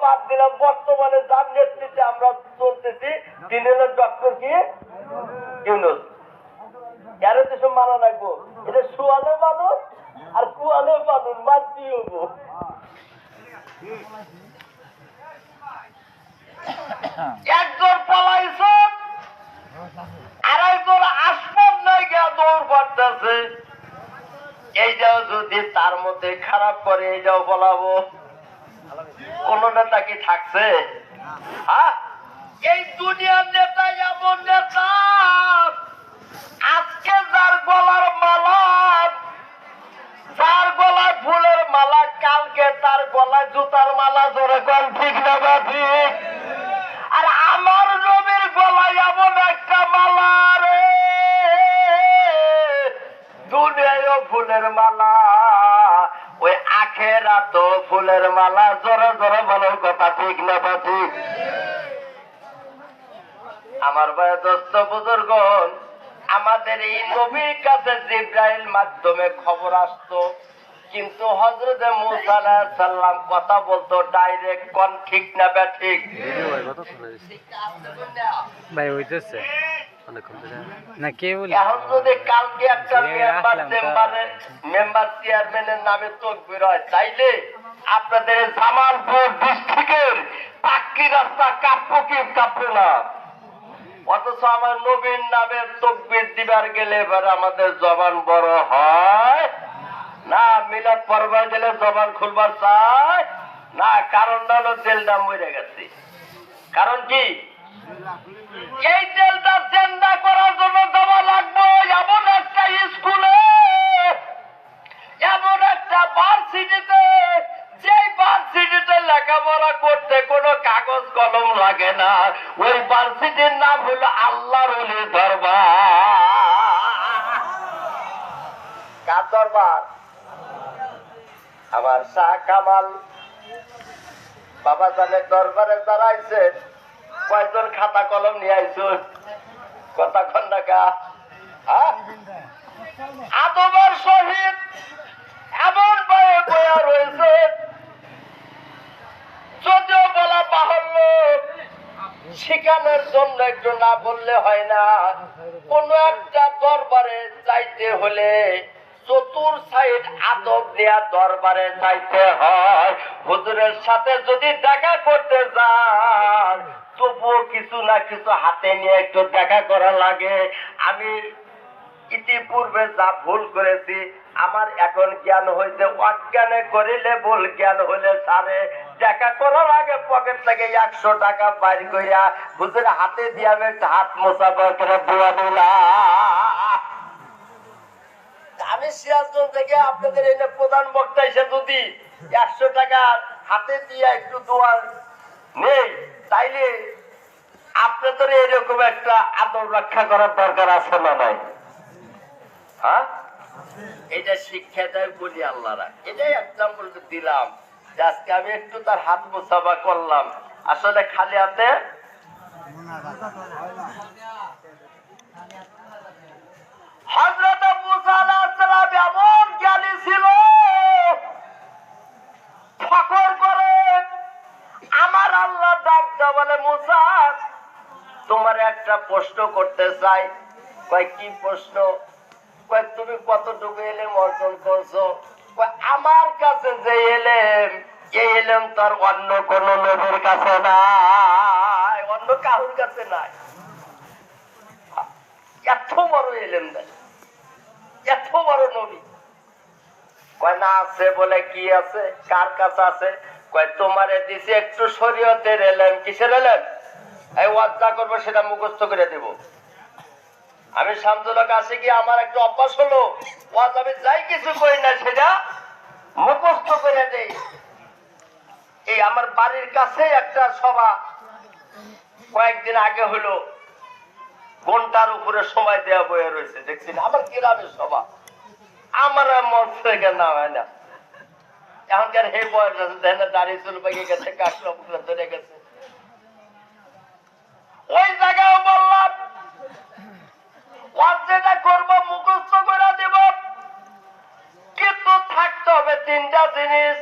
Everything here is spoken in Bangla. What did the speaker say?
বাদ দিলাম, বর্তমানে যার নেতৃত্বে আমরা চলতেছি তিনি হলেন ডক্টর কি ইউনূস। এর কিছু মানা রাখবো, এটা সুয়ালে মানুষ আর কুয়ালে মানুষ মানতেই হবো। একজন পলাইছে, আরেকজন আসমান নাই গিয়া দৌড় করতেছে। এইটাও যদি তার মধ্যে খারাপ করে এইটাও বলাবো, কোন নেতা কি থাকছে? এই দুনিয়ার নেতা এমন নেতা, আজকে যার গলার মালা, যার গলায় ফুলের মালা, কালকে তার গলায় জুতার মালা। জোরে কোন ঠিক না ঠিক? আর আমার নবীর গলায় এমন একটা মালা রে, দুনিয়ায়ও ফুলের মালা, ওই আখেরাতেও ফুলের মালা। জোরে জোরে বলো কথা ঠিক না ঠিক? আমার ভাই দোস্ত বুজুর্গণ, আমাদের এই নবীর কাছে জিবরাইল মাধ্যমে খবর আসতো, কিন্তু হযরতে মূসা আলাইহিস সালাম কথা বলতো ডাইরেক্ট। কোন ঠিক না ঠিক? ভাই হইতেছে না কে বলি। এখন যদি কালকে একটা মেম্বার চেয়ারম্যানের নামে তকবীর হয়, তাইলে আপনাদের জামালপুর ডিস্ট্রিক্টের পাক্কি রাস্তা কাঁপবো কি কাঁপবে না? অথচ আমার নবীর নামে তকবীর দিবার গেলে এবার আমাদের জবান বড় হয় না। মিলাদ পড়বার গেলে জবান খুলবার চায় না। কারণ হলো তেলটা মরে গেছে। কারণ কি? এই তেলটা চেন্দা করার জন্য জমা লাগবে এমন একটা স্কুলে, এমন একটা ভার্সিটিতে, যে ভার্সিটিতে লেখাপড়া করতে কোনো কাগজ কলম লাগে না। ওই ভার্সিটির নাম হলো আল্লাহর ওলির দরবার। কার দরবার? আমার শাহ কামাল বাবা জানের দরবারে দাঁড়াইছে। কয়জন খাতা কলম নিয়ে আইছো? কথা খন্ডাকা আদমের শহীদ এমন বয়ে বয়া রয়েছে, যদিও বলা বাহুল্য, শিখানোর জন্য একটু না বললে হয় না। কোন একটা দরবারে যাইতে হলে চতুর সাইড আদব দেয়া দরবারে যাইতে হয়। হুজুরের সাথে যদি দেখা করতে যান, তবুও কিছু না কিছু হাতে নিয়ে একটু দেখা করা লাগে। আমি ইতিপূর্বে যা ভুল করেছি, আমার এখন জ্ঞান হয়েছে। অজ্ঞানে করিলে ভুল, জ্ঞান হলে সারে। দেখা করার আগে পকেট থেকে 100 টাকা বাইর করিয়া হুজুরের হাতে দিয়ে আমি একটা হাত মোছাফা করে দোয়া দিলাম। আমি সিরাজগঞ্জ থেকে আপনাদের এনে প্রধান বক্তা এসে যদি 100 টাকা হাতে দিয়ে একটু দোয়া নেই, তাইলে আপনাদের এরকম একটা আদর রক্ষা করার দরকার আছে না নাই? হ্যাঁ, এটা শিক্ষা দেয় বলি আল্লাহরা। এটাই এক্সাম্পল দিলাম যে আজকে আমি একটু তার হাত মোছাফা করলাম। আসলে খালি হাতে হযরত মূসা আলাইহিস সালাম এমন জ্ঞানী ছিল, ফখর করে আমার আল্লাহ ডাক দেয়া বলে, মূসা তোমার একটা প্রশ্ন করতে চাই। কয় কি প্রশ্ন? কয় তুমি কতটুকু এলেম অর্জন করছো? কয় আমার কাছে যে এলেম, এই এলেম তার অন্য কোন নবীর কাছে নাই, অন্য কারোর কাছে নাই। এত বড় এলেম দেয়, এত বড় নবী। কয় না আছে। বলে কি আছে? কার কাছে আছে? কয় তোমারে দিছি একটু শরীয়তের এলেম। কিসের এলেম? এই ওয়াজ যা করবো সেটা মুখস্থ করে দেব। আমি শামসুলের কাছে গিয়ে আমার একটা অভ্যাস হলো, ওয়াজ আমি যাই কিছু করি না সেটা মুখস্থ করে দেই। এই আমার বাড়ির কাছে একটা সভা কয়েকদিন আগে হলো, ঘন্টার উপরে সময় দেওয়া বয়ে রয়েছে। দেখছি আমার গ্রামের সভা, আমার মন থেকে না হয় না। এখনকার হে বয়স আছে, দাড়ি চুল পেকে গেছে, কাশলা পুকলা ধরে গেছে। ওই জায়গায় বললাম ওয়াজ যেটা করবো মুখস্থ করে দেব, কিন্তু থাকতে হবে 3টা জিনিস।